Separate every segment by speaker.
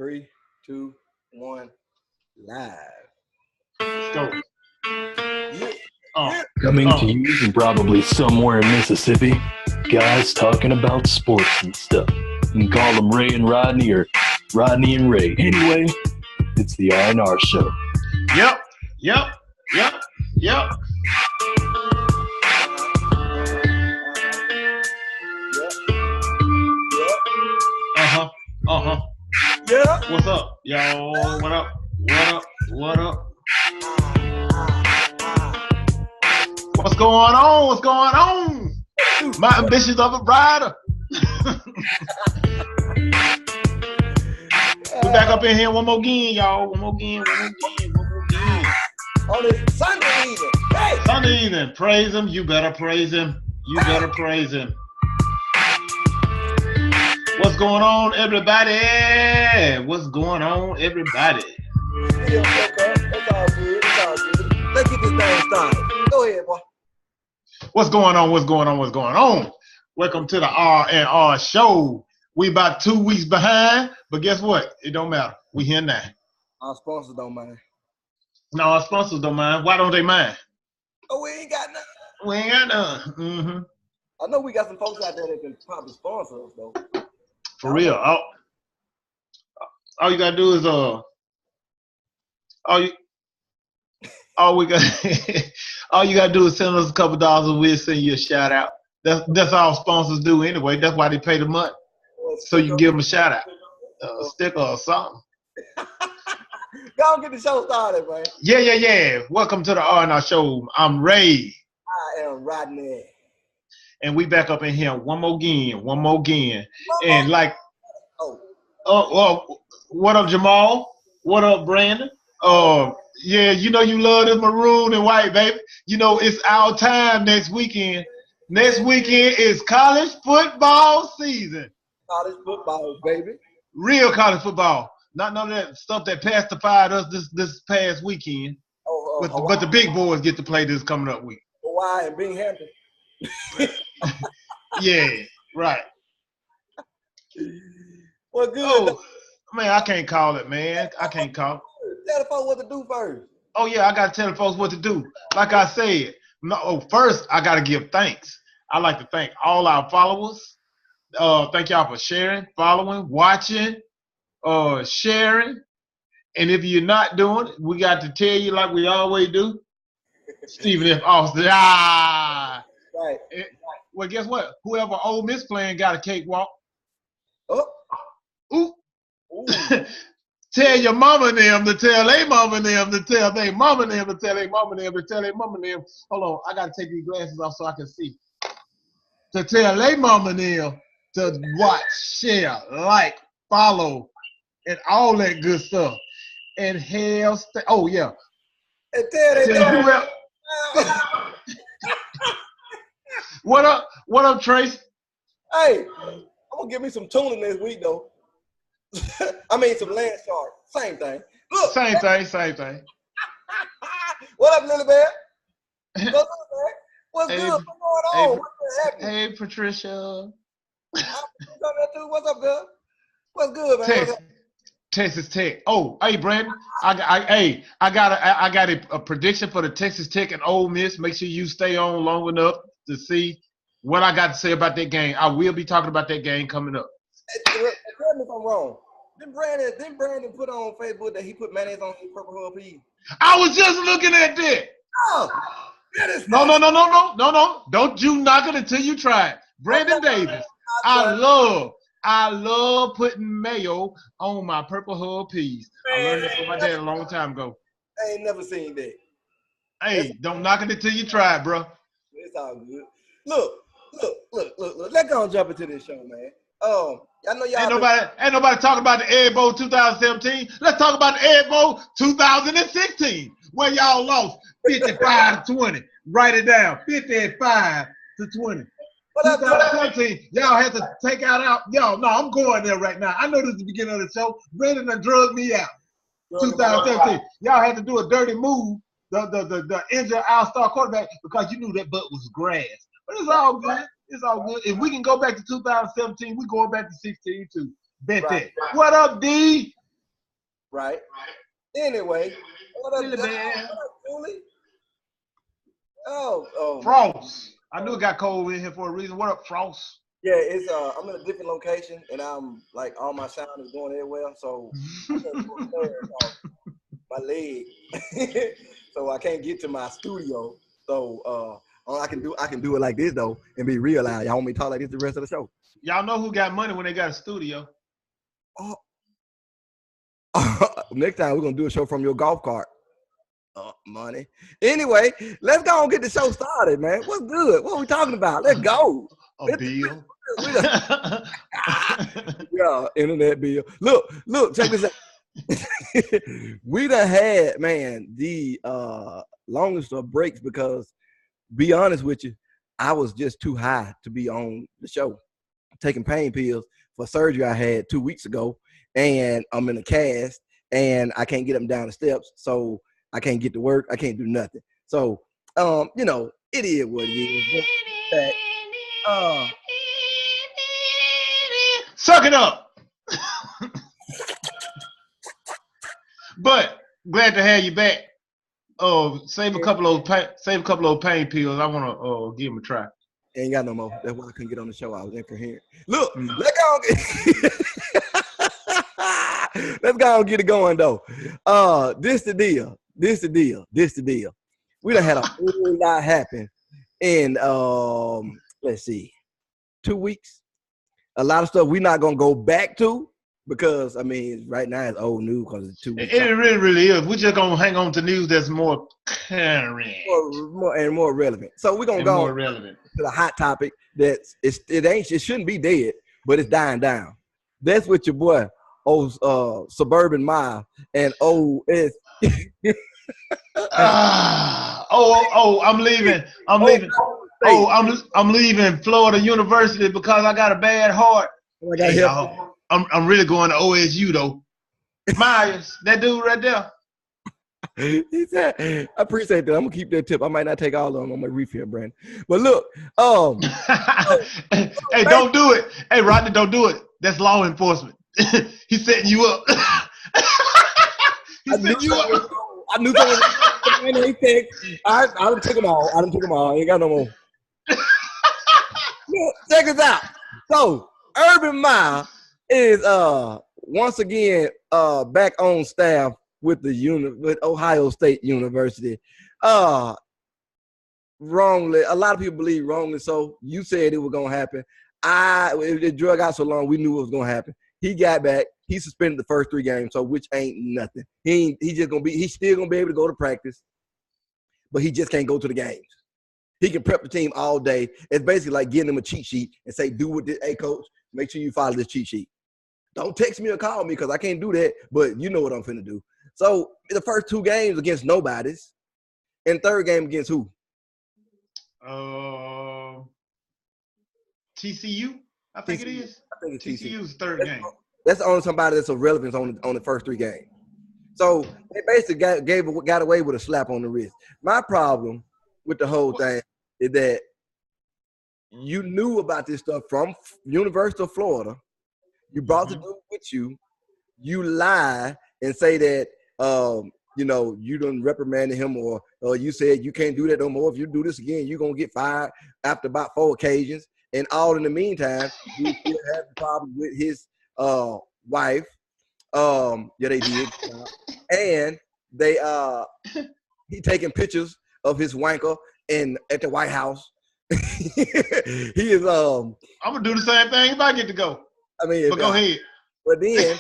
Speaker 1: 3, 2, 1, live.
Speaker 2: Go.
Speaker 3: Coming to you from probably somewhere in Mississippi, guys talking about sports and stuff. You can call them Ray and Rodney or Rodney and Ray. Anyway, it's the R&R Show.
Speaker 2: Yep.
Speaker 1: Yeah.
Speaker 2: What's up, yo? What up? What's going on? My ambitions of a rider. We back up in here one more again, y'all. One more again.
Speaker 1: On this Sunday evening. Hey.
Speaker 2: Sunday evening. Praise him. You better praise him. What's going on, everybody?
Speaker 1: Yeah, it's all good. Let's get this thing started. Go ahead, boy.
Speaker 2: What's going on? Welcome to the R&R Show. We about 2 weeks behind, but guess what? It don't matter. We here now.
Speaker 1: Our sponsors don't mind.
Speaker 2: No, our sponsors don't mind. Why don't they mind?
Speaker 1: Oh, we ain't got nothing.
Speaker 2: Mm-hmm.
Speaker 1: I know we got some folks out there that can probably sponsor us, though.
Speaker 2: For real. All you gotta do is all you gotta do is send us a couple dollars and we'll send you a shout out. That's all sponsors do anyway. That's why they pay the money. So you can give them a shout out. A sticker or something.
Speaker 1: Go on, get the show started, man.
Speaker 2: Yeah. Welcome to the R&R Show. I'm Ray.
Speaker 1: I am Rodney.
Speaker 2: And we back up in here one more again. And like, what up, Jamal? What up, Brandon? Yeah, you know you love this maroon and white, baby. You know it's our time next weekend. Next weekend is college football season.
Speaker 1: College football, baby.
Speaker 2: Real college football. Not none of that stuff that pacified us this past weekend. But the big boys get to play this coming up week.
Speaker 1: Hawaii and Binghamton.
Speaker 2: Yeah, right.
Speaker 1: Well, good.
Speaker 2: Oh, man, I can't call it, man. I can't call it.
Speaker 1: Tell the folks what to do first.
Speaker 2: Oh, yeah, I got to tell the folks what to do. Like I said, first, I got to give thanks. I like to thank all our followers. Thank y'all for sharing, following, watching, sharing. And if you're not doing it, we got to tell you like we always do. Stephen F. Austin.
Speaker 1: Right.
Speaker 2: Well, guess what? Whoever Ole Miss playing got a cakewalk.
Speaker 1: Oh.
Speaker 2: Ooh. Tell your mama and them to tell their mama and them to tell their mama and them to tell their mama and them to tell their mama and them. Hold on, I got to take these glasses off so I can see. To tell their mama and them to watch, share, like, follow, and all that good stuff. And oh, yeah.
Speaker 1: And tell them.
Speaker 2: What up, Trace?
Speaker 1: Hey, I'm gonna give me some tuna this week though. I mean some land shark. Same thing. Look.
Speaker 2: Same thing.
Speaker 1: What up, Lily Bear? What's good? What's going on? What's happening?
Speaker 2: Hey, Patricia.
Speaker 1: What's up, girl? What's good, man?
Speaker 2: Texas Tech. Oh, hey, Brandon. I got a prediction for the Texas Tech and Ole Miss. Make sure you stay on long enough to see what I got to say about that game. I will be talking about that game coming up.
Speaker 1: Tell me if I'm wrong. Didn't Brandon put on Facebook that he put mayonnaise on his purple hull peas?
Speaker 2: I was just looking at that.
Speaker 1: Oh,
Speaker 2: No. Don't you knock it until you try it. Brandon Davis. I love putting mayo on my purple hull peas. I learned that from my dad a long time ago.
Speaker 1: I ain't never seen that.
Speaker 2: Hey, don't knock it until you try it, bro.
Speaker 1: It's all good. Look. Let's go and jump into this show, man. I know y'all.
Speaker 2: Ain't nobody talking about the Egg Bowl 2017. Let's talk about the Egg Bowl 2016, where y'all lost 55-20. Write it down, 55-20. 2017, y'all had to take out. Y'all, no, I'm going there right now. I know this is the beginning of the show. Brandon done drugged me out. 2017, y'all had to do a dirty move. The injured all-star quarterback because you knew that butt was grass. But it's all good. If we can go back to 2017, we're going back to 16 too. Bet that. What up, D?
Speaker 1: Right. Anyway, what up,
Speaker 2: Lily
Speaker 1: Doc?
Speaker 2: Bell.
Speaker 1: What up, Julie? Oh,
Speaker 2: Frost. I knew it got cold in here for a reason. What up, Frost?
Speaker 1: yeah, it's I'm in a different location and I'm like all my sound is going there well, so I can't do a third off my leg. So I can't get to my studio. So all I can do it like this though and be real loud. Y'all want me to talk like this the rest of the show?
Speaker 2: Y'all know who got money when they got a studio?
Speaker 1: Oh. Next time we're gonna do a show from your golf cart. Money. Anyway, let's go and get the show started, man. What's good? What are we talking about? Let's go.
Speaker 2: A bill.
Speaker 1: Yeah, internet bill. Look, check this out. We done had, man, the longest of breaks because, be honest with you, I was just too high to be on the show. Taking pain pills for surgery I had 2 weeks ago, and I'm in a cast, and I can't get up and down the steps, so I can't get to work. I can't do nothing. So, you know, it is what it is.
Speaker 2: Suck it up. But glad to have you back. Save a couple of pain pills. I want to give them a try.
Speaker 1: Ain't got no more. That's why I couldn't get on the show. I was incoherent. Look, let's go. Let's go and get it going though. This the deal. We done had a whole lot happen in let's see, 2 weeks. A lot of stuff we're not gonna go back to because I mean right now it's old news because it's 2 weeks.
Speaker 2: It really is. We're just gonna hang on to news that's more current,
Speaker 1: more relevant. So we're gonna go
Speaker 2: more relevant
Speaker 1: to the hot topic it shouldn't be dead, but it's dying down. That's what your boy Suburban Mile and OS.
Speaker 2: I'm leaving. I'm leaving Florida University because I got a bad heart. I'm really going to OSU though. Myers, that dude right there.
Speaker 1: He said, I appreciate that. I'm gonna keep that tip. I might not take all of them on my refill, Brandon. But look,
Speaker 2: hey, don't do it. Hey, Rodney, don't do it. That's law enforcement. He's setting you up.
Speaker 1: I knew someone. I done took them all. I ain't got no more. Look, check this out. So Urban Meyer is once again back on staff with with Ohio State University. Wrongly, a lot of people believe wrongly so. You said it was gonna happen. If the drug out so long, we knew it was gonna happen. He got back. He suspended the first 3 games, so which ain't nothing. He's still gonna be able to go to practice, but he just can't go to the games. He can prep the team all day. It's basically like getting him a cheat sheet and say, do what this, hey coach, make sure you follow this cheat sheet. Don't text me or call me because I can't do that, but you know what I'm finna do. So the first 2 games against nobodies, and third game against who?
Speaker 2: TCU, I think it is.
Speaker 1: I think it's
Speaker 2: TCU's third game.
Speaker 1: That's the only somebody that's of relevance on the first 3 games. So they basically got away with a slap on the wrist. My problem with the whole thing is that you knew about this stuff from University of Florida. You brought the dude with you. You lie and say that you done reprimanded him or you said you can't do that no more. If you do this again, you're gonna get fired after about 4 occasions. And all in the meantime, you still have the problem with his wife. Yeah, they did. And they he taking pictures of his wanker at the White House. He is
Speaker 2: I'm gonna do the same thing if I get to go.
Speaker 1: I mean,
Speaker 2: but go ahead.
Speaker 1: But then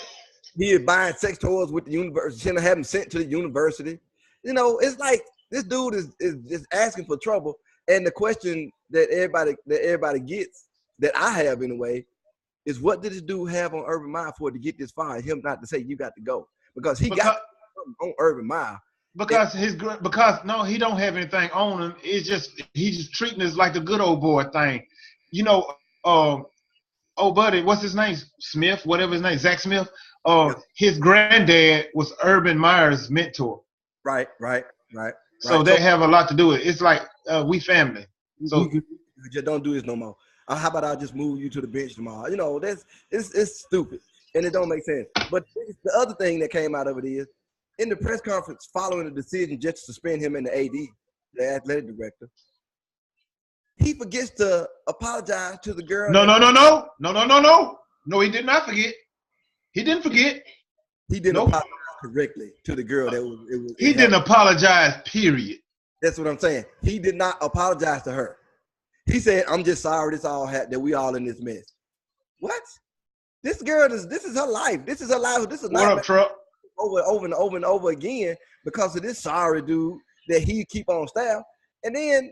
Speaker 1: he is buying sex toys with the university, and have them sent to the university. You know, it's like this dude is just asking for trouble. And the question that everybody gets, that I have anyway, is what did this dude have on Urban Meyer for to get this far? Him not to say you got to go because he got on Urban Meyer.
Speaker 2: Because he don't have anything on him. It's just he's just treating this like the good old boy thing. You know, buddy, what's his name? Smith, whatever his name, Zach Smith. His granddad was Urban Meyer's mentor. Right. So they have a lot to do with it. It's like we family. So
Speaker 1: you just don't do this no more. How about I just move you to the bench tomorrow? You know, it's stupid. and it don't make sense. But the other thing that came out of it is, in the press conference following the decision just to suspend him and the AD, the athletic director, he forgets to apologize to the girl.
Speaker 2: No, he did not forget. He didn't forget.
Speaker 1: He didn't apologize correctly to the girl.
Speaker 2: He didn't apologize, period.
Speaker 1: That's what I'm saying. He did not apologize to her. He said, I'm just sorry this all that we all in this mess. What? This girl this is her life. This is her life. This is
Speaker 2: what up, Truck?
Speaker 1: Over and over again because of this sorry dude that he keep on staff. And then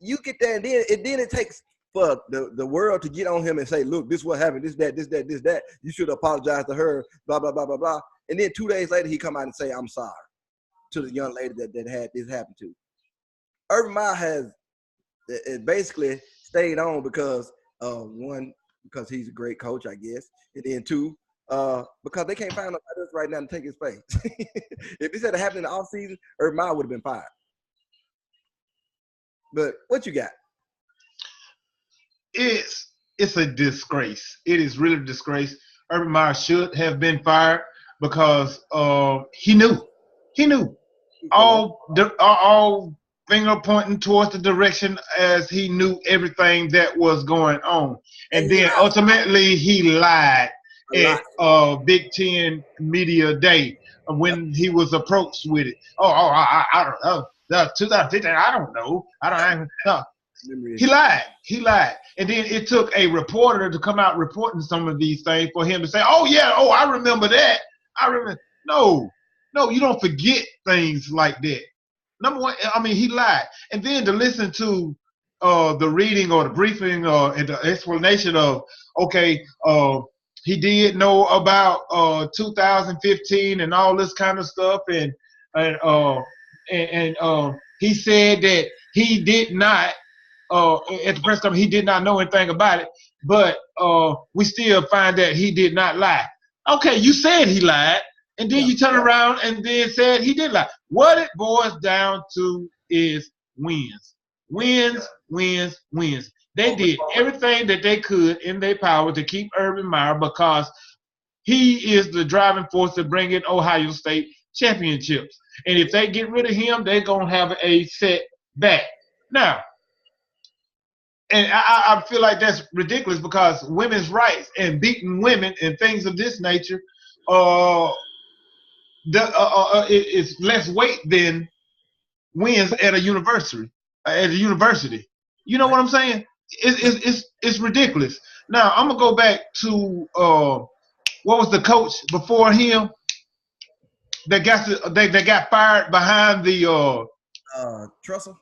Speaker 1: you get there, and then it takes for the world to get on him and say, look, this is what happened, this, that. You should apologize to her, blah, blah, blah, blah, blah. And then 2 days later, he come out and say, I'm sorry to the young lady that had this happen to. Urban Meyer has basically stayed on because, one, because he's a great coach, I guess. And then two, because they can't find nobody else right now to take his place. If this had happened in the offseason, Urban Meyer would have been fired. But what you got?
Speaker 2: It's a disgrace. It is really a disgrace. Urban Meyer should have been fired because he knew. All finger pointing towards the direction as he knew everything that was going on. And then ultimately he lied at Big Ten Media Day when he was approached with it. I don't know. 2015, I don't know. He lied. And then it took a reporter to come out reporting some of these things for him to say, I remember that. No, you don't forget things like that. Number one, he lied. And then to listen to the reading or the briefing and the explanation of, he did know about 2015 and all this kind of stuff. And he said that he did not, at the press conference, he did not know anything about it, but we still find that he did not lie. Okay, you said he lied, and then you turn around and then said he did lie. What it boils down to is wins. They did everything that they could in their power to keep Urban Meyer because he is the driving force to bring in Ohio State championships. And if they get rid of him, they're going to have a setback. Now, and I feel like that's ridiculous because women's rights and beating women and things of this nature is less weight than wins at a university. You know what I'm saying? It's ridiculous. Now, I'm going to go back to what was the coach before him that got fired behind the
Speaker 1: Trussell.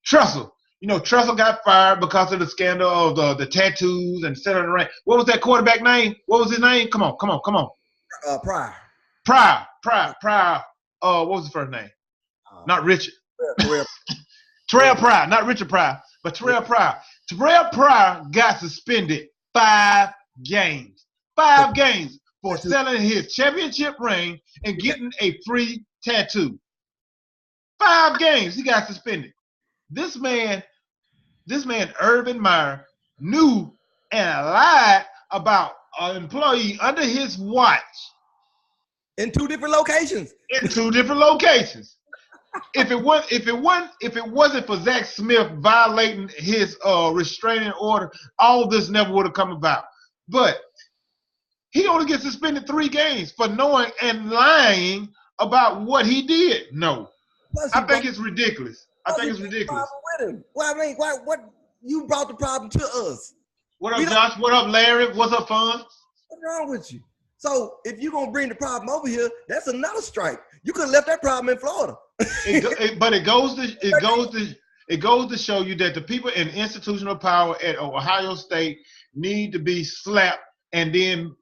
Speaker 2: Trussell. Trussell got fired because of the scandal of the tattoos and set on the ring. What was that quarterback name? What was his name? Come on.
Speaker 1: Pryor.
Speaker 2: What was his first name? Not Richard. Terrell Pryor, not Richard Pryor, but Terrell Pryor. Terrell Pryor got suspended 5 games. 5 games for selling his championship ring and getting a free tattoo. 5 games he got suspended. This man, Urban Meyer, knew and lied about an employee under his watch.
Speaker 1: In 2 different locations. If it wasn't for Zach Smith violating his restraining order, all this never would have come about. But he only gets suspended 3 games for knowing and lying about what he did. No, I think it's ridiculous. Well, what you brought the problem to us?
Speaker 2: What up, Josh? What up, Larry? What's up, Fun?
Speaker 1: What's wrong with you? So if you're gonna bring the problem over here, that's another strike. You could have left that problem in Florida.
Speaker 2: But it goes to show you that the people in institutional power at Ohio State need to be slapped and then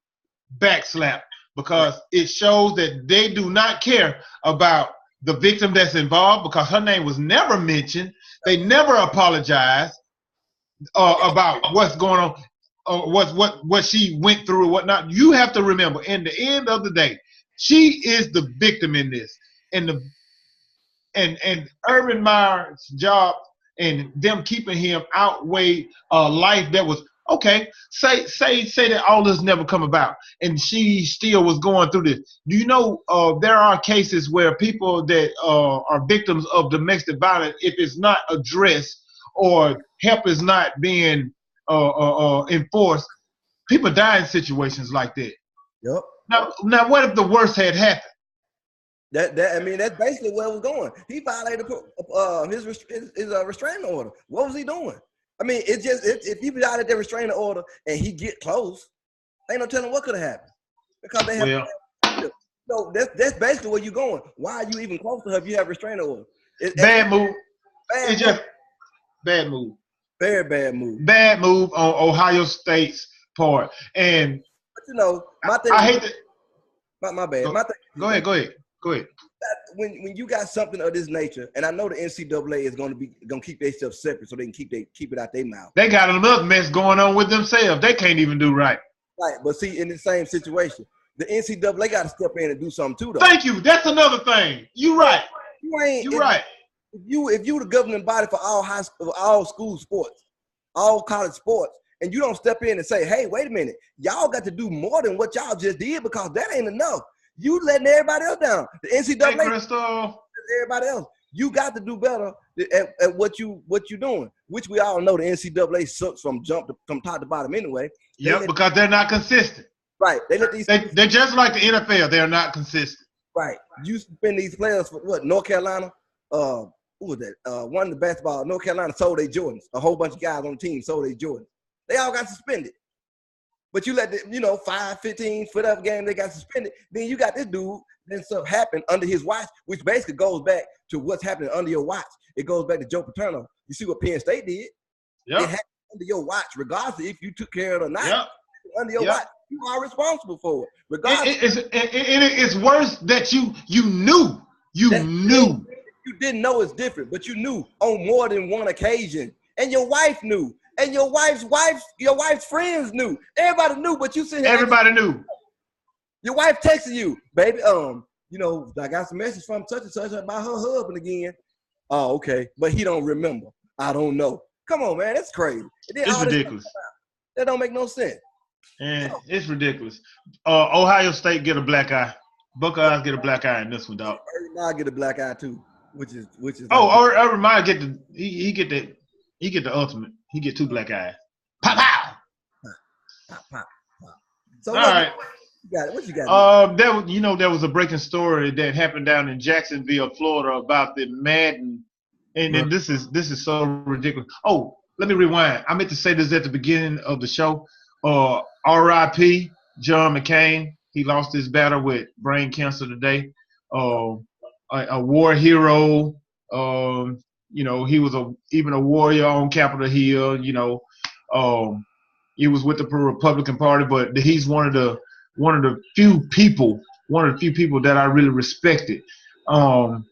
Speaker 2: backslapped because it shows that they do not care about the victim that's involved because her name was never mentioned. They never apologized about what's going on, what she went through or whatnot. You have to remember, in the end of the day, she is the victim in this. And Urban Meyer's job and them keeping him outweighed a life that was Okay, say that all this never come about, and she still was going through this. Do you know there are cases where people that are victims of domestic violence, if it's not addressed or help is not being enforced, people die in situations like that.
Speaker 1: Yep.
Speaker 2: Now, what if the worst had happened?
Speaker 1: I mean, that's basically where it was going. He violated his restraining order. What was he doing? I mean, if he violated the restraining order and he get close, ain't no telling what could have happened because they have. No, that's basically where you're going. Why are you even close to her if you have restraining order?
Speaker 2: Bad move. It's just bad move.
Speaker 1: Very bad move.
Speaker 2: Bad move on Ohio State's part. And
Speaker 1: but you know, my thing.
Speaker 2: I hate that.
Speaker 1: My bad. My thing.
Speaker 2: Go ahead.
Speaker 1: When you got something of this nature, and I know the NCAA is gonna keep themselves separate so they can keep it out their mouth.
Speaker 2: They got another mess going on with themselves. They can't even do right.
Speaker 1: Right, but see, in the same situation, the NCAA got to step in and do something too, though.
Speaker 2: Thank you. That's another thing. You're right. You're right.
Speaker 1: If you the governing body for all school sports, all college sports, and you don't step in and say, hey, wait a minute, y'all got to do more than what y'all just did because that ain't enough. You letting everybody else down. The NCAA,
Speaker 2: hey, Crystal.
Speaker 1: Everybody else. You got to do better at what you're doing, which we all know the NCAA sucks from top to bottom anyway.
Speaker 2: Yep, because they're not consistent.
Speaker 1: Right. They're
Speaker 2: just like the NFL. They're not consistent.
Speaker 1: Right. You spend these players for what? North Carolina. Who was that? One of the basketball. North Carolina sold their Jordans. A whole bunch of guys on the team sold their Jordans. They all got suspended. But you let 5, 15 foot up game, they got suspended. Then you got this dude, then stuff happened under his watch, which basically goes back to what's happening under your watch. It goes back to Joe Paterno. You see what Penn State did?
Speaker 2: Yep.
Speaker 1: It happened under your watch, regardless if you took care of it or not.
Speaker 2: Yep.
Speaker 1: Under your watch, you are responsible for it. Regardless.
Speaker 2: It's worse that you knew. You knew.
Speaker 1: You didn't know it's different, but you knew on more than one occasion. And your wife knew. And your wife's friends knew. Everybody knew, but you said
Speaker 2: everybody knew.
Speaker 1: Your wife texted you, baby. I got some message from such and such about her husband again. Oh, okay, but he don't remember. I don't know. Come on, man, that's crazy.
Speaker 2: It's ridiculous.
Speaker 1: That don't make no sense.
Speaker 2: And it's ridiculous. Ohio State get a black eye. Buckeyes get a black eye in this one, dog.
Speaker 1: I get a black eye too, which is.
Speaker 2: Urban Meyer get the ultimate. He get 2 black eyes. Pop out.
Speaker 1: Pop. So
Speaker 2: all right.
Speaker 1: What you got?
Speaker 2: There was a breaking story that happened down in Jacksonville, Florida, about the Madden, and then this is so ridiculous. Oh, let me rewind. I meant to say this at the beginning of the show. R.I.P. John McCain. He lost his battle with brain cancer today. A war hero. He was even a warrior on Capitol Hill. He was with the Republican Party, but he's one of the few people that I really respected on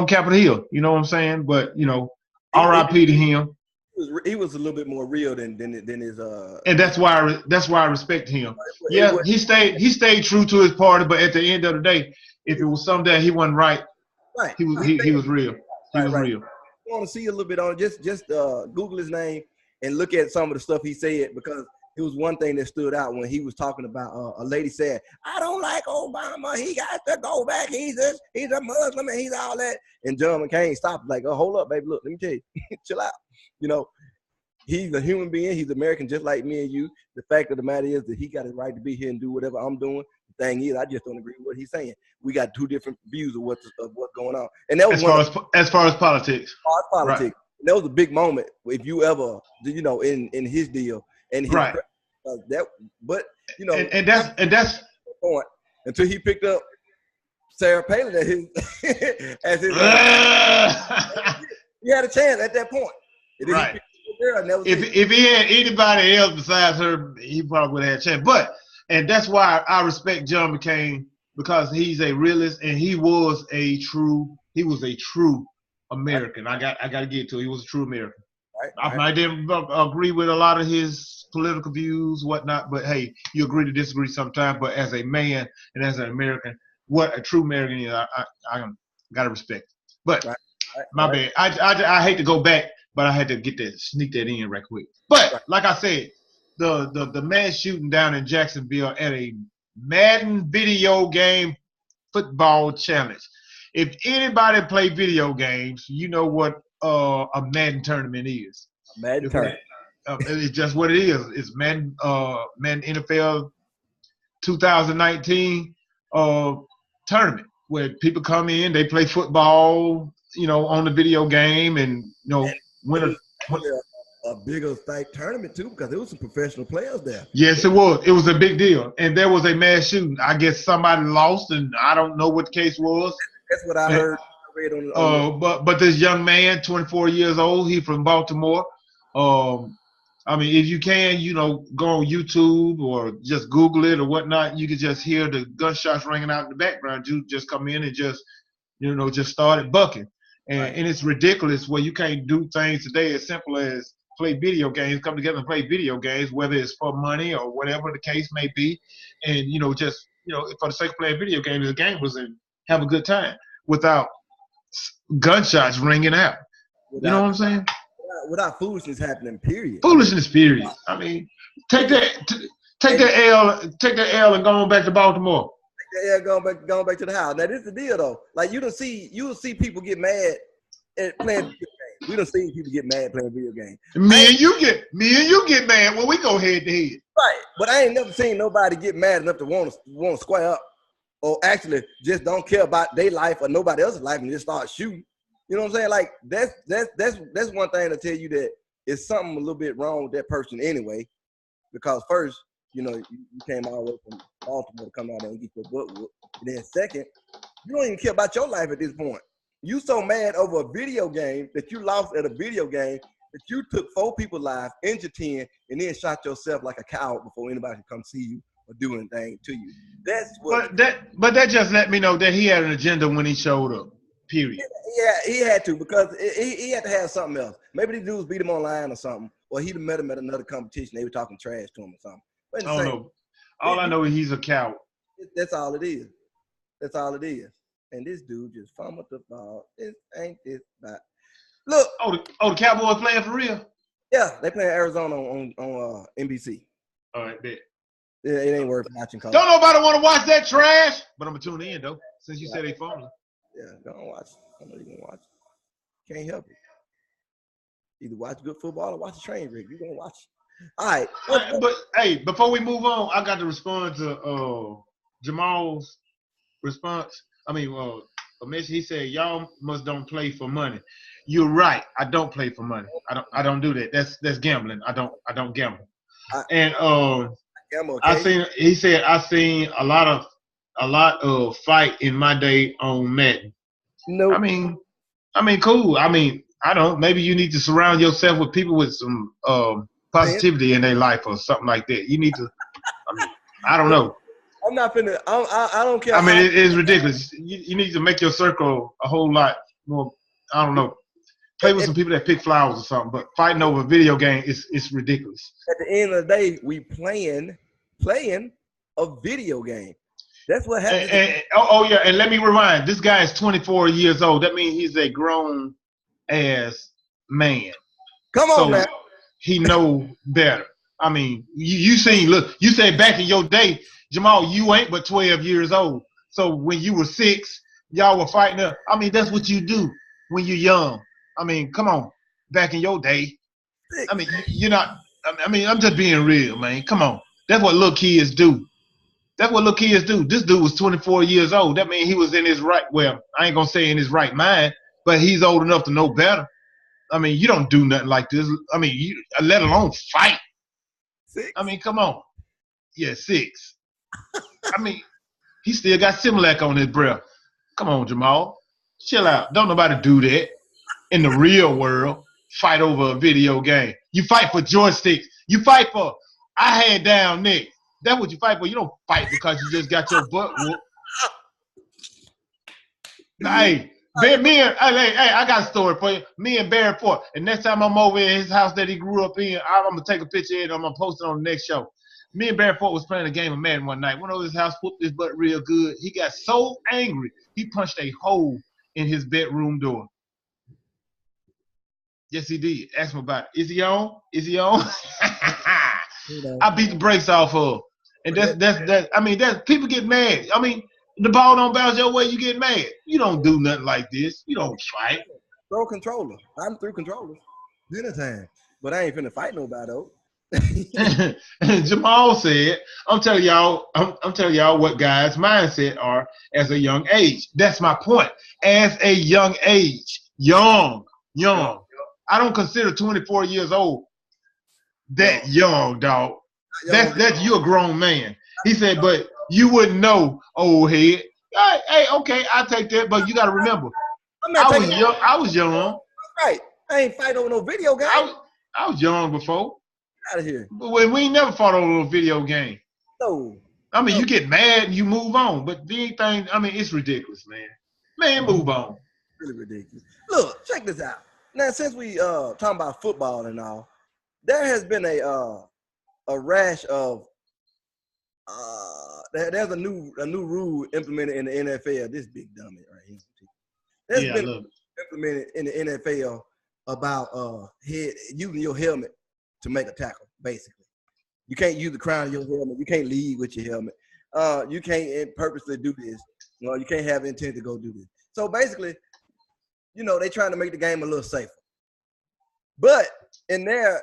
Speaker 2: Capitol Hill. You know what I'm saying? But R.I.P. to him.
Speaker 1: He was a little bit more real than his.
Speaker 2: And that's why I respect him. Yeah, he stayed true to his party, but at the end of the day, if it was something that he wasn't right, he was real. He was real.
Speaker 1: I want to see a little bit on it. Just Google his name and look at some of the stuff he said, because it was one thing that stood out when he was talking about a lady said, I don't like Obama. He got to go back. He's a Muslim and he's all that. And John McCain stopped like, oh, hold up, baby. Look, let me tell you, chill out. He's a human being. He's American just like me and you. The fact of the matter is that he got a right to be here and do whatever I'm doing. The thing is, I just don't agree with what he's saying. We got 2 different views of what's going on. And that was
Speaker 2: as far as politics.
Speaker 1: Right. That was a big moment if you ever, in his deal. And his,
Speaker 2: right. And that's
Speaker 1: point until he picked up Sarah Palin as his he had a chance at that point.
Speaker 2: Right. If he had anybody else besides her, he probably would have had a chance. And that's why I respect John McCain, because he's a realist and he was a true American. I got to get to it. He was a true American. Right. I didn't agree with a lot of his political views, whatnot, but hey, you agree to disagree sometimes. But as a man and as an American, what a true American is, I got to respect. But my bad. I hate to go back but I had to sneak that in right quick. But like I said, the mass shooting down in Jacksonville at a Madden video game football challenge. If anybody play video games, you know what a Madden tournament is.
Speaker 1: Madden tournament.
Speaker 2: It's just what it is. It's Madden NFL 2019 tournament where people come in, they play football, on the video game, and win
Speaker 1: a bigger state tournament too, because there was some professional players there.
Speaker 2: Yes, it was. It was a big deal, and there was a mass shooting. I guess somebody lost, and I don't know what the case was.
Speaker 1: That's what I heard.
Speaker 2: But this young man, 24 years old, he from Baltimore. I mean, if you can, go on YouTube or just Google it or whatnot, you can just hear the gunshots ringing out in the background. You just come in and just started bucking. And it's ridiculous where you can't do things today as simple as play video games, come together and play video games, whether it's for money or whatever the case may be. And, just for the sake of playing video games, the game was in have a good time without gunshots ringing out. You know what I'm saying?
Speaker 1: Without foolishness happening, period.
Speaker 2: Foolishness, period. I mean, take that L and go on back to Baltimore.
Speaker 1: Yeah, going back to the house. Now this is the deal though. Like you will see people get mad at playing video games. We don't see people get mad playing video games.
Speaker 2: Me and you get mad when we go head to head.
Speaker 1: Right, but I ain't never seen nobody get mad enough to want to square up, or actually just don't care about their life or nobody else's life and just start shooting. You know what I'm saying? Like that's one thing to tell you that it's something a little bit wrong with that person anyway, because first, you came all the way from Baltimore to come out there and get your butt whooped. And then second, you don't even care about your life at this point. You so mad over a video game that you lost at a video game that you took 4 people's lives, injured 10, and then shot yourself like a coward before anybody could come see you or do anything to you. That's what.
Speaker 2: But that just let me know that he had an agenda when he showed up. Period.
Speaker 1: Yeah, he had to, because he had to have something else. Maybe the dudes beat him online or something, or he'd have met him at another competition. They were talking trash to him or something.
Speaker 2: I don't know. All I know is he's a coward.
Speaker 1: That's all it is. That's all it is. And this dude just fumbled the ball. This ain't this bad. Look.
Speaker 2: The Cowboys playing for real?
Speaker 1: Yeah, they playing Arizona on NBC.
Speaker 2: All right, bet.
Speaker 1: It ain't worth watching.
Speaker 2: Don't nobody want to watch that trash, but I'm gonna tune in though, since you said they fumbling.
Speaker 1: Yeah, don't watch. I know you're gonna watch. Can't help it. Either watch good football or watch a train wreck. You're gonna watch. All right.
Speaker 2: But hey, before we move on, I got to respond to Jamal's response. I mean, he said y'all must don't play for money. You're right. I don't play for money. I don't do that. That's gambling. I don't gamble. He said I seen a lot of fight in my day on Madden.
Speaker 1: No.
Speaker 2: I mean, cool. I mean, I don't. Maybe you need to surround yourself with people with some positivity in their life or something like that. You need to. I don't know.
Speaker 1: I'm not finna. I don't care.
Speaker 2: I mean, it is ridiculous. You need to make your circle a whole lot more. I don't know. Play with some people that pick flowers or something. But fighting over a video game is ridiculous.
Speaker 1: At the end of the day, we playing a video game. That's what happens.
Speaker 2: Yeah, and let me remind, this guy is 24 years old. That means he's a grown ass man.
Speaker 1: Come on, man.
Speaker 2: He know better. I mean, you said back in your day, Jamal, you ain't but 12 years old. So when you were 6, y'all were fighting up. I mean, that's what you do when you're young. I mean, come on. Back in your day. I mean, you're not. I mean, I'm just being real, man. Come on. That's what little kids do. This dude was 24 years old. That means he was in his right. Well, I ain't gonna say in his right mind, but he's old enough to know better. I mean, you don't do nothing like this. I mean, let alone fight.
Speaker 1: 6?
Speaker 2: I mean, come on. Yeah, 6. I mean, he still got Similac on his breath. Come on, Jamal. Chill out. Don't nobody do that in the real world. Fight over a video game. You fight for joysticks. You fight for I had down Nick. That's what you fight for. You don't fight because you just got your butt whooped. Hey, I got a story for you. Me and Barry Ford. And next time I'm over at his house that he grew up in, I'm going to take a picture of it and I'm going to post it on the next show. Me and Barry Ford was playing a game of Madden one night. Went over his house, whooped his butt real good. He got so angry, he punched a hole in his bedroom door. Yes, he did. Ask him about it. Is he on? Is he on?
Speaker 1: You know.
Speaker 2: I beat the brakes off of. And that's I mean, that people get mad. I mean, the ball don't bounce your way, you get mad. You don't do nothing like this. You don't fight.
Speaker 1: Throw controller. I'm through controllers. Dinner time. But I ain't finna fight nobody though.
Speaker 2: Jamal said, I'm telling y'all what guys' mindset are as a young age. That's my point. As a young age. Young. I don't consider 24 years old that young, dog. That's you're a grown man. He said, but you wouldn't know, old head. Hey, okay, I'll take that, but you gotta remember, I was young.
Speaker 1: Right. I ain't fighting over no video game.
Speaker 2: I was young before.
Speaker 1: Out of here.
Speaker 2: But we ain't never fought over a video game.
Speaker 1: No.
Speaker 2: I mean, you get mad and you move on, but these things, I mean, it's ridiculous, man. Man, move on.
Speaker 1: Really ridiculous. Look, check this out. Now, since we talking about football and all, there has been a rash of there's a new rule implemented in the NFL. This big dummy right here. There's been implemented in the NFL about using your helmet to make a tackle. Basically, you can't use the crown of your helmet. You can't lead with your helmet. You can't purposely do this. You can't have intent to go do this. So basically, they're trying to make the game a little safer. But in their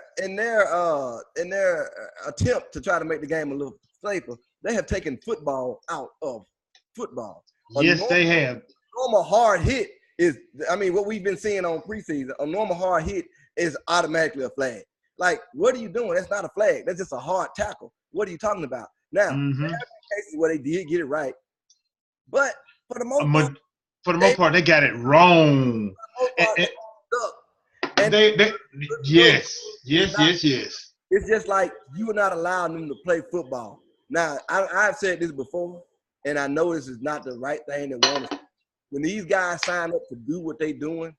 Speaker 1: attempt to try to make the game a little safer, they have taken football out of football.
Speaker 2: Yes, they have.
Speaker 1: Normal hard hit is, what we've been seeing on preseason, a normal hard hit is automatically a flag. Like, what are you doing? That's not a flag. That's just a hard tackle. What are you talking about? Now, there have been cases where they did get it right, but for the most part, they got it wrong. Yes. It's just like you are not allowing them to play football. Now, I've said this before, and I know this is not the right thing to want to. When these guys sign up to do what they're doing,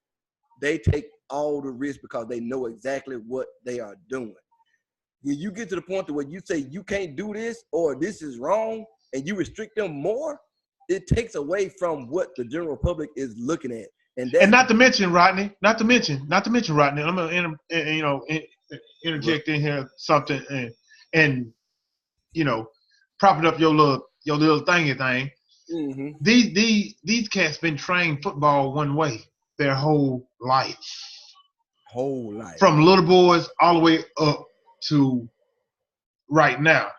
Speaker 1: they take all the risk because they know exactly what they are doing. When you get to the point to where you say you can't do this or this is wrong and you restrict them more, it takes away from what the general public is looking at. And
Speaker 2: not to mention, Rodney, I'm going to interject in here something and propping up your little thingy thing. Mm-hmm. These cats been trained football one way their whole life. From little boys all the way up to right now.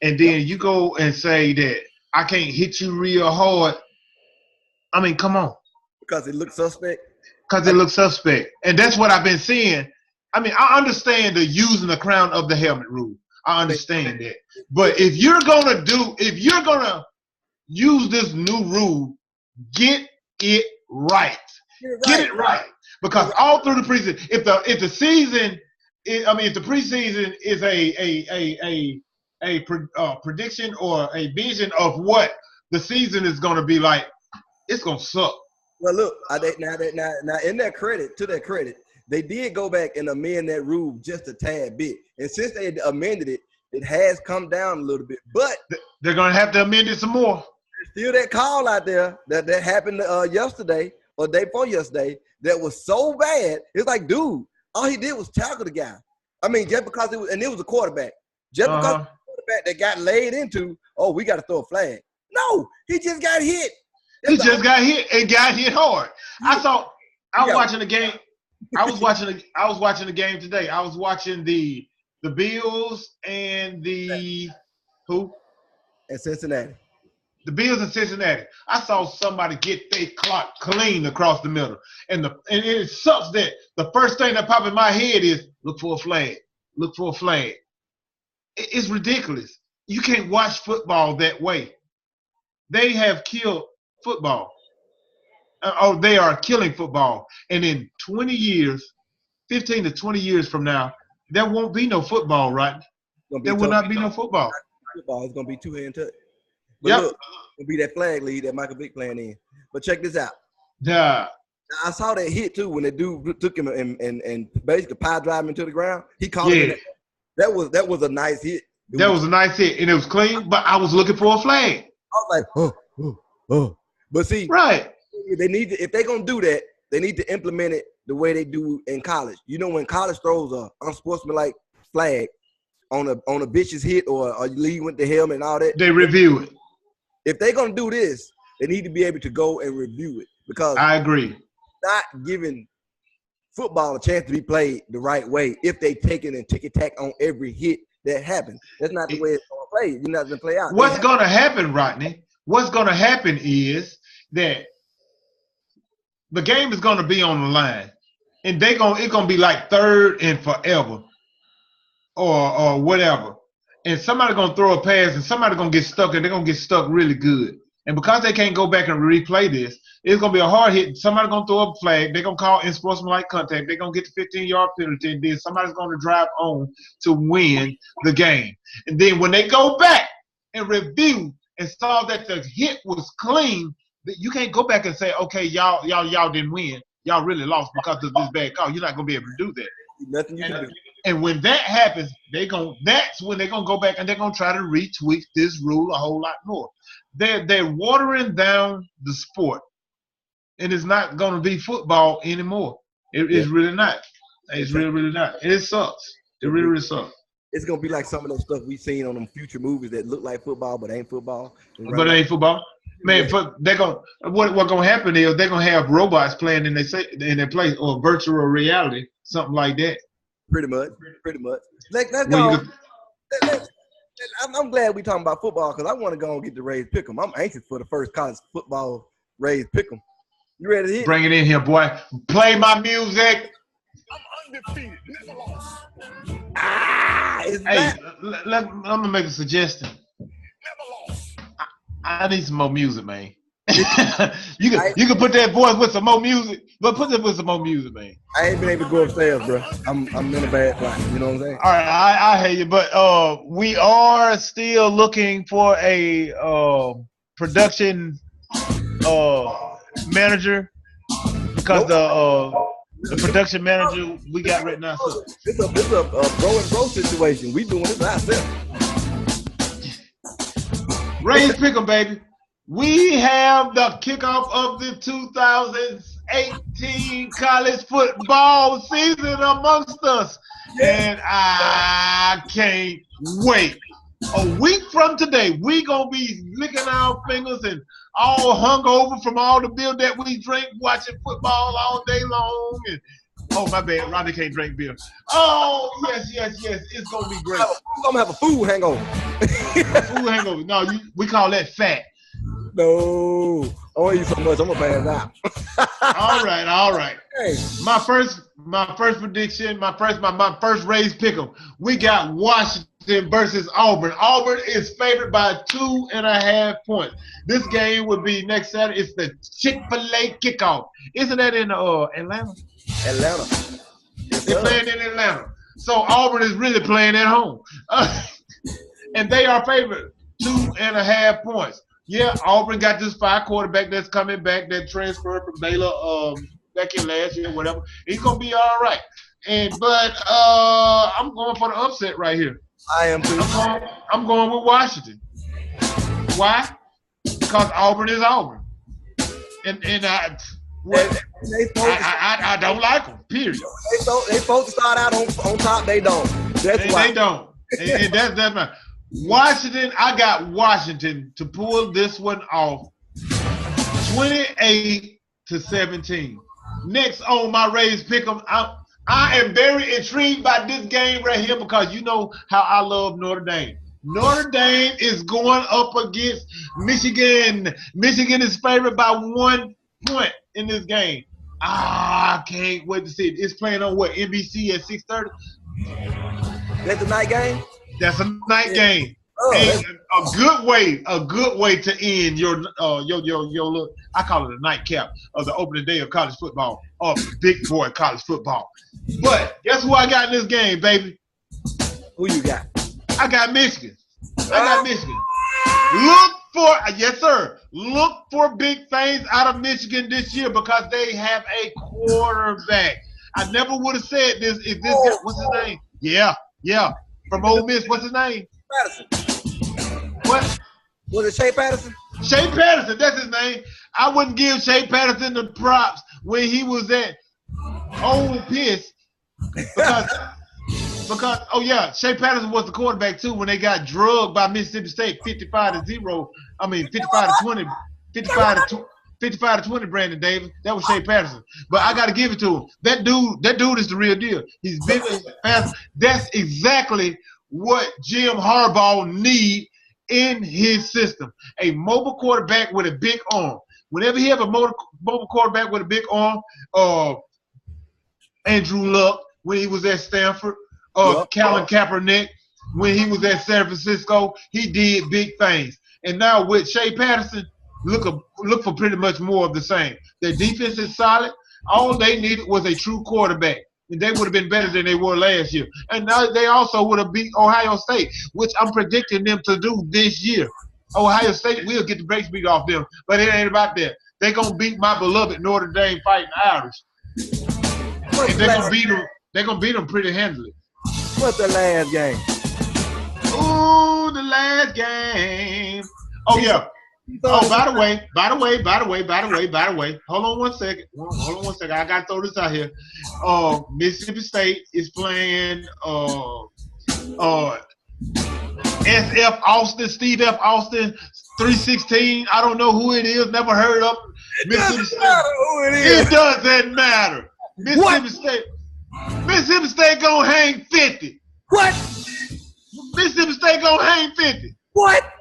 Speaker 2: And then you go and say that I can't hit you real hard. I mean, come on.
Speaker 1: Because it looks suspect?
Speaker 2: And that's what I've been seeing. I mean, I understand the using the crown of the helmet rule. I understand that. But if you're gonna use this new rule, get it right. Get it right. Because all through the preseason, if the preseason is a prediction or a vision of what the season is going to be like, it's going to suck.
Speaker 1: Well, look, now in their credit, they did go back and amend that rule just a tad bit. And since they amended it, it has come down a little bit. But
Speaker 2: they're going to have to amend it some more.
Speaker 1: There's still that call out there that happened yesterday or day before yesterday that was so bad. It's like, dude, all he did was tackle the guy. I mean, just because it was a quarterback. Just because it was a quarterback that got laid into, we got to throw a flag. No, he just got hit.
Speaker 2: Got hit and got hit hard. I was watching the game. I was watching the game today. I was watching the Bills and who?
Speaker 1: And Cincinnati.
Speaker 2: The Bills in Cincinnati. I saw somebody get their clock clean across the middle. And it sucks that the first thing that popped in my head is look for a flag. Look for a flag. It's ridiculous. You can't watch football that way. They have killed football. They are killing football. And in 20 years, 15 to 20 years from now, there won't be no football, right? There will not be no football.
Speaker 1: Football is going to be two-hand touch. But look, it'll be that flag lead that Michael Vick playing in. But check this out.
Speaker 2: Yeah.
Speaker 1: I saw that hit too when the dude took him and basically pile drive him into the ground. He called it. That was a nice hit.
Speaker 2: That was a nice hit, and it was clean. But I was looking for a flag.
Speaker 1: I was like, oh. But see,
Speaker 2: right?
Speaker 1: They need to, if they're gonna do that, they need to implement it the way they do in college. You know, when college throws a unsportsmanlike flag on a bitch's hit or you leave with the helmet and all that,
Speaker 2: they review it.
Speaker 1: If they're gonna do this, they need to be able to go and review it, because
Speaker 2: I agree.
Speaker 1: Not giving football a chance to be played the right way if they take it and tick-tack on every hit that happens. That's not the way it's gonna play. You're not gonna play out.
Speaker 2: What's gonna happen, Rodney? What's gonna happen is that the game is gonna be on the line, and it's gonna be like third and forever, or whatever. And somebody gonna throw a pass, and somebody gonna get stuck, and they're gonna get stuck really good. And because they can't go back and replay this, it's gonna be a hard hit. Somebody's gonna throw up a flag. They're gonna call unsportsmanlike contact. They're gonna get the 15-yard penalty, and then somebody's gonna drive on to win the game. And then when they go back and review and saw that the hit was clean, that you can't go back and say, okay, y'all didn't win. Y'all really lost because of this bad call. You're not gonna be able to do that.
Speaker 1: Nothing you can do.
Speaker 2: And when that happens, that's when they're gonna go back and they're gonna try to retweak this rule a whole lot more. They're watering down the sport, and it's not gonna be football anymore. It's really not. It's really not. It sucks. It really sucks.
Speaker 1: It's gonna be like some of those stuff we've seen on them future movies that look like football but ain't football.
Speaker 2: But it ain't football. Man, they're gonna what gonna happen is they're gonna have robots playing in their place, or virtual reality, something like that.
Speaker 1: Pretty much. Let's go. I'm glad we talking about football, because I want to go and get the Rays pick'em. I'm anxious for the first college football Rays pick'em. You ready to hit?
Speaker 2: Bring it in here, boy. Play my music.
Speaker 4: I'm undefeated, never lost.
Speaker 2: Hey, I'm gonna make a suggestion.
Speaker 4: Never lost.
Speaker 2: I need some more music, man. you can put that voice with some more music, but put it with some more music, man.
Speaker 1: I ain't been able to go upstairs, bro. I'm in a bad spot. You know what I'm saying?
Speaker 2: All right, I hear you, but we are still looking for a production manager, because the production manager we got right now. So.
Speaker 1: It's a bro and bro situation. We doing this ourselves.
Speaker 2: Rays pick 'em, baby. We have the kickoff of the 2018 college football season amongst us. And I can't wait. A week from today, we going to be licking our fingers and all hungover from all the beer that we drink, watching football all day long. And oh, my bad. Rodney can't drink beer. Oh, yes. It's going to be great.
Speaker 1: We're going to have a food hangover.
Speaker 2: Food hangover. No, we call that fat.
Speaker 1: No, I want you so much. I'm gonna pass out.
Speaker 2: All right.
Speaker 1: Hey.
Speaker 2: My first prediction, my first Rays pick'em. We got Washington versus Auburn. Auburn is favored by 2.5 points. This game would be next Saturday. It's the Chick-fil-A kickoff. Isn't that in Atlanta?
Speaker 1: Atlanta.
Speaker 2: They're playing in Atlanta. So Auburn is really playing at home, and they are favored 2.5 points. Yeah, Auburn got this 5 quarterback that's coming back, that transferred from Baylor back in last year, whatever. He's gonna be all right. But I'm going for the upset right here.
Speaker 1: I am too.
Speaker 2: I'm going with Washington. Why? Because Auburn is Auburn, and I don't like them. Period.
Speaker 1: They supposed to start out on top. They don't. That's why.
Speaker 2: They don't. And that's my. Washington, I got Washington to pull this one off 28-17. Next on my Rays pick'em, I am very intrigued by this game right here, because you know how I love Notre Dame. Notre Dame is going up against Michigan. Michigan is favored by 1 point in this game. I can't wait to see it. It's playing on what, NBC at 6:30?
Speaker 1: That's the night game?
Speaker 2: That's a night game. And a good way to end your little, I call it a nightcap of the opening day of college football, or big boy college football. But guess who I got in this game, baby?
Speaker 1: Who you got?
Speaker 2: I got Michigan. Look for big things out of Michigan this year, because they have a quarterback. I never would have said this if this guy, what's his name? Yeah. From Ole Miss, what's his name?
Speaker 1: Patterson.
Speaker 2: What?
Speaker 1: Was it Shea Patterson?
Speaker 2: Shea Patterson, that's his name. I wouldn't give Shea Patterson the props when he was at Ole Miss because oh yeah, Shea Patterson was the quarterback too when they got drugged by Mississippi State 55-0. I mean 55-20, 55-20. Brandon Davis. That was Shea Patterson. But I got to give it to him. That dude is the real deal. He's big and fast. That's exactly what Jim Harbaugh need in his system. A mobile quarterback with a big arm. Whenever he have a mobile quarterback with a big arm, Andrew Luck when he was at Stanford, Colin Kaepernick when he was at San Francisco, he did big things. And now with Shea Patterson, look for pretty much more of the same. Their defense is solid. All they needed was a true quarterback. And they would have been better than they were last year. And now they also would have beat Ohio State, which I'm predicting them to do this year. Ohio State will get the brakes beat off them, but it ain't about that. They're going to beat my beloved Notre Dame Fighting Irish. And they're going to beat them pretty handily.
Speaker 1: What's the last game?
Speaker 2: Ooh, the last game. Oh, yeah. Oh, by the way. Hold on one second. I got to throw this out here. Mississippi State is playing SF Austin, Steve F. Austin, 316. I don't know who it is. Never heard of Mississippi State. It doesn't matter. Mississippi State gonna hang 50.
Speaker 1: What?
Speaker 2: Mississippi State gonna hang 50.
Speaker 1: What?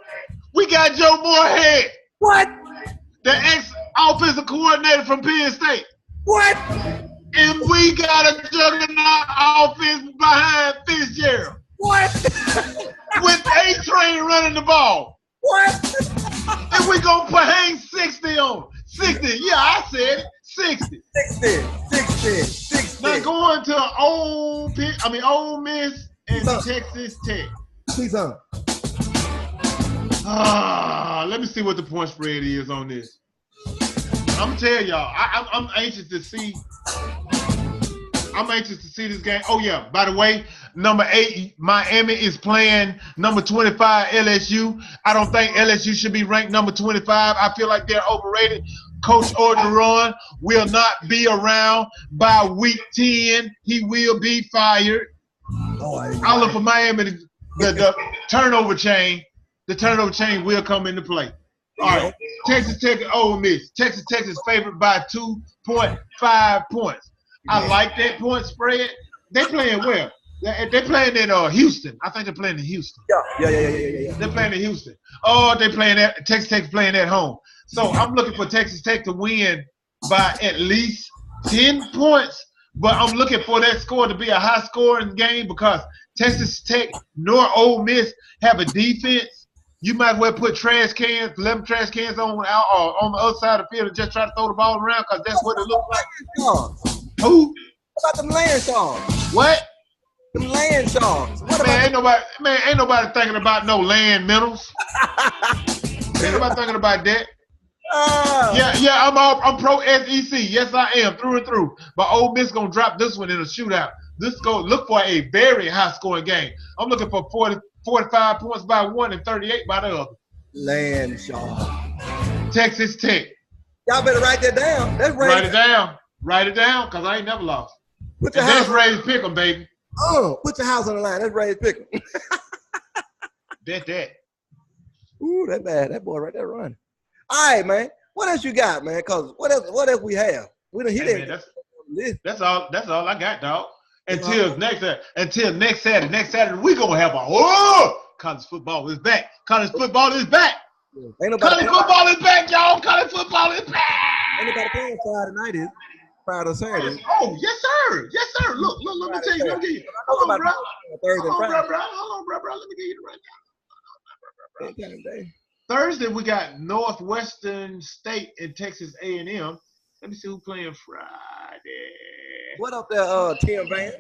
Speaker 2: We got Joe Moorhead.
Speaker 1: What?
Speaker 2: The ex-offensive coordinator from Penn State.
Speaker 1: What?
Speaker 2: And we got a juggernaut offense behind Fitzgerald.
Speaker 1: What?
Speaker 2: With A-Train running the ball.
Speaker 1: What?
Speaker 2: And we gonna hang 60 on 60. Yeah, I said it. 60.
Speaker 1: 60.
Speaker 2: Now going to Ole Miss and Texas Tech.
Speaker 1: Please on.
Speaker 2: Let me see what the point spread is on this. I'm gonna tell y'all, I'm anxious to see. I'm anxious to see this game. Oh yeah, by the way, number 8 Miami is playing number 25 LSU. I don't think LSU should be ranked number 25. I feel like they're overrated. Coach Orgeron will not be around by week 10. He will be fired. I look for Miami. The turnover chain. The turnover chain will come into play. All right. Texas Tech and Ole Miss. Texas Tech is favored by 2.5 points. I like that point spread. They playing well. They're playing in Houston. I think they're playing in Houston.
Speaker 1: Yeah.
Speaker 2: They're playing in Houston. Oh, they're playing at Texas Tech's playing at home. So I'm looking for Texas Tech to win by at least 10 points. But I'm looking for that score to be a high-scoring game because Texas Tech nor Ole Miss have a defense. You might as well put 11 trash cans on the other side of the field and just try to throw the ball around because that's what it looks like. Who?
Speaker 1: What about them land sharks?
Speaker 2: What?
Speaker 1: Them land sharks.
Speaker 2: Ain't nobody thinking about no land minerals. Ain't nobody thinking about that. Yeah, I'm pro SEC. Yes, I am through and through. But Ole Miss gonna drop this one in a shootout. Look for a very high-scoring game. I'm looking for 45 points by one and 38 by the other.
Speaker 1: Land shark.
Speaker 2: Texas Tech.
Speaker 1: Y'all better write that down.
Speaker 2: Write it down, because I ain't never lost. That's Ray's Pick'em, baby.
Speaker 1: Oh, put your house on the line. That's Ray's Pick'em.
Speaker 2: that.
Speaker 1: Ooh, that bad. That boy right there running. All right, man. What else you got, man? Because what else we have? We don't hit it.
Speaker 2: That's all I got, dog. Until next Saturday. Next Saturday, we're going to have college football is back. College football is back. College football is back, y'all. College football is back.
Speaker 1: Ain't nobody playing Friday night, is Friday or Saturday.
Speaker 2: Oh, yes, sir. Yes, sir. Look, let me tell you. Let me give you. Hold on, bro. Hold on, bro. Let me give you the rundown. Thursday, we got Northwestern State and Texas A&M. Let me see who playing Friday.
Speaker 1: What up there, Tim Van?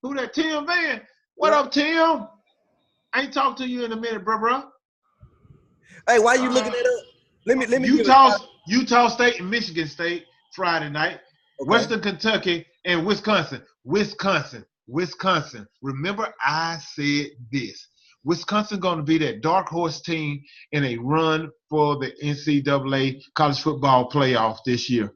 Speaker 2: Who that, Tim Van? What up, Tim? I ain't talked to you in a minute, bro.
Speaker 1: Hey, why you looking that up? Let me.
Speaker 2: Utah State and Michigan State Friday night. Okay. Western Kentucky and Wisconsin. Wisconsin. Remember, I said this. Wisconsin going to be that dark horse team in a run for the NCAA college football playoff this year.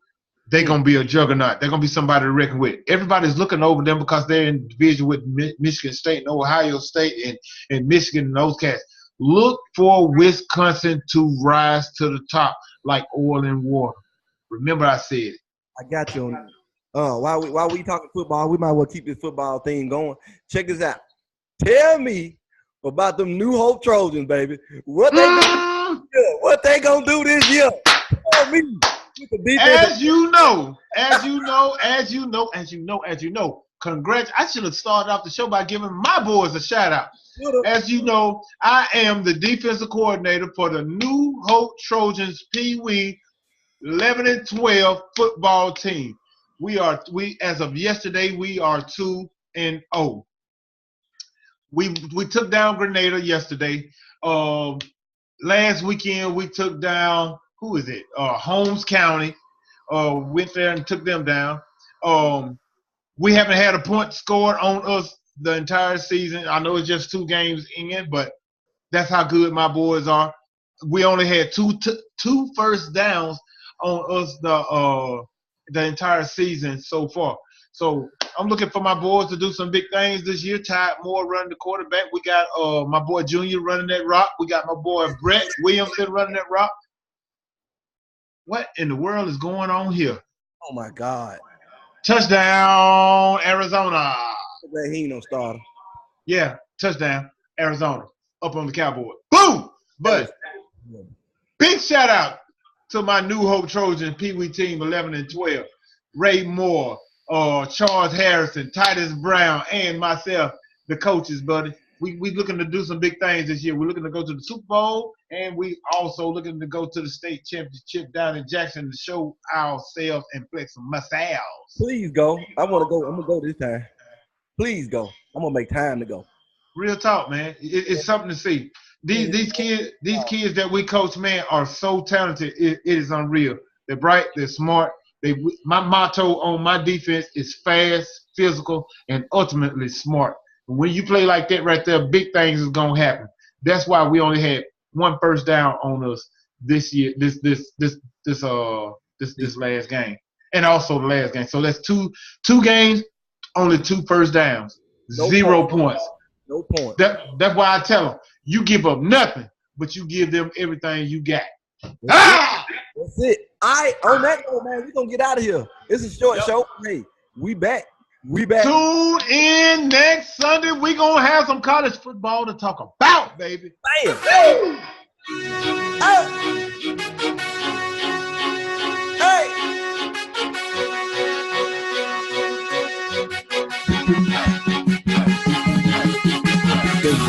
Speaker 2: they're going to be a juggernaut. They're going to be somebody to reckon with. Everybody's looking over them because they're in division with Michigan State and Ohio State and Michigan and those cats. Look for Wisconsin to rise to the top like oil and water. Remember I said it.
Speaker 1: I got you on that. While we talking football, we might well keep this football thing going. Check this out. Tell me about them New Hope Trojans, baby. What they gonna do this year? Tell me.
Speaker 2: As you know. Congrats. I should have started off the show by giving my boys a shout out. As you know, I am the defensive coordinator for the New Hope Trojans Pee Wee 11 and 12 football team. We as of yesterday, we are 2-0. We took down Grenada yesterday. Last weekend we took down Holmes County. Went there and took them down. We haven't had a point scored on us the entire season. I know it's just 2 games in, but that's how good my boys are. We only had two first downs on us the entire season so far. So I'm looking for my boys to do some big things this year. Ty Moore running the quarterback. We got my boy Junior running that rock. We got my boy Brett Williamson running that rock. What in the world is going on here?
Speaker 1: Oh, my God.
Speaker 2: Touchdown, Arizona.
Speaker 1: He ain't no starter.
Speaker 2: Yeah, touchdown, Arizona. Up on the Cowboys. Boom! But big shout out to my New Hope Trojan Pee Wee team 11 and 12. Ray Moore, Charles Harrison, Titus Brown, and myself, the coaches, buddy. We looking to do some big things this year. We're looking to go to the Super Bowl, and we also looking to go to the state championship down in Jackson to show ourselves and flex some muscles.
Speaker 1: Please go. I want to go. I'm going to go this time. Please go. I'm going to make time to go.
Speaker 2: Real talk, man. It's something to see. These kids that we coach, man, are so talented. It is unreal. They're bright. They're smart. My motto on my defense is fast, physical, and ultimately smart. When you play like that right there, big things is gonna happen. That's why we only had 1 first down on us this year, this last game, and also the last game. So that's two games, only 2 first downs,
Speaker 1: No
Speaker 2: 0 points.
Speaker 1: No point.
Speaker 2: That's why I tell them, you give up nothing, but you give them everything you got.
Speaker 1: That's it. All right, on that note, man, we're going to get out of here. It's a short show. Hey, we back.
Speaker 2: Tune in next Sunday. We're going to have some college football to talk about, baby.
Speaker 1: Bam. Hey.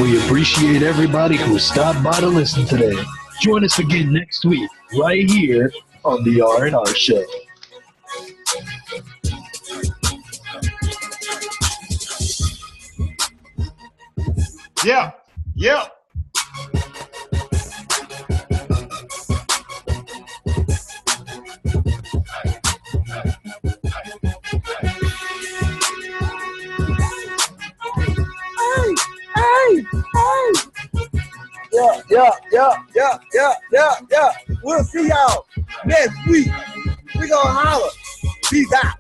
Speaker 3: We appreciate everybody who stopped by to listen today. Join us again next week, right here on the R&R Show.
Speaker 2: Yeah.
Speaker 1: Yeah. We'll see y'all next week. We gonna holler. Peace out.